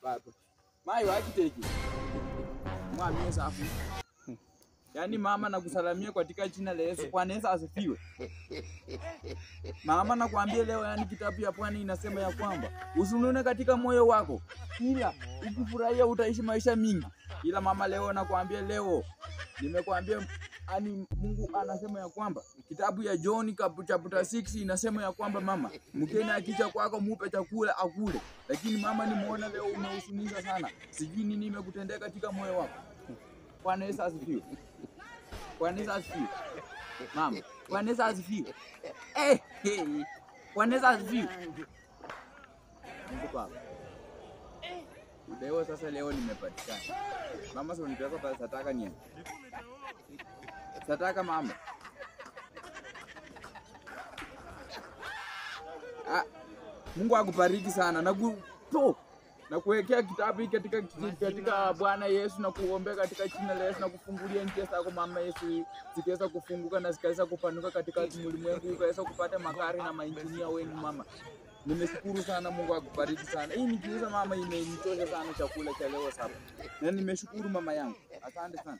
papa. Mai wakiteki. Mwambie safi. Yaani mama nakusalamia katika jina la Yesu. Bwana Yesu asifiwe. Mama nakwambia leo, yani kitabu ya Bwana inasema ya kwamba usinune katika moyo wako, ila ukifurahia utaishi maisha mingi. Ila mama leo nakwambia, leo nimekwambia, yani Mungu anasema ya kwamba kitabu ya John chapter 6 inasema ya kwamba mama, mgeni akija kwako mupe chakula akule. Lakini mama, nimeona leo umehuzunika sana. Sijui nini imekutendea katika moyo wako. Bwana Yesu asifiwe. Bwana Yesu asifiwe. Mama, Bwana Yesu asifiwe. Bwana Yesu asifiwe. Mungu Baba. Leo sasa, leo nimepatikana. Mama, sio nipeleka pale sataka nini? Sataka mama. Mungu akubariki sana na kuwekea kitabu hiki katika Bwana Yesu, na kuombea katika jina la Yesu, na kufungulia njia zako mama Yesu, zikiweza kufunguka na zikaweza kupanuka katika ulimwengu, ukaweza kupata magari na mainjinia wengi mama. Nimeshukuru sana, Mungu akubariki sana. Hii nikiuza mama, imenitosha sana chakula cha leo sasa. Na nimeshukuru mama yangu. Asante sana.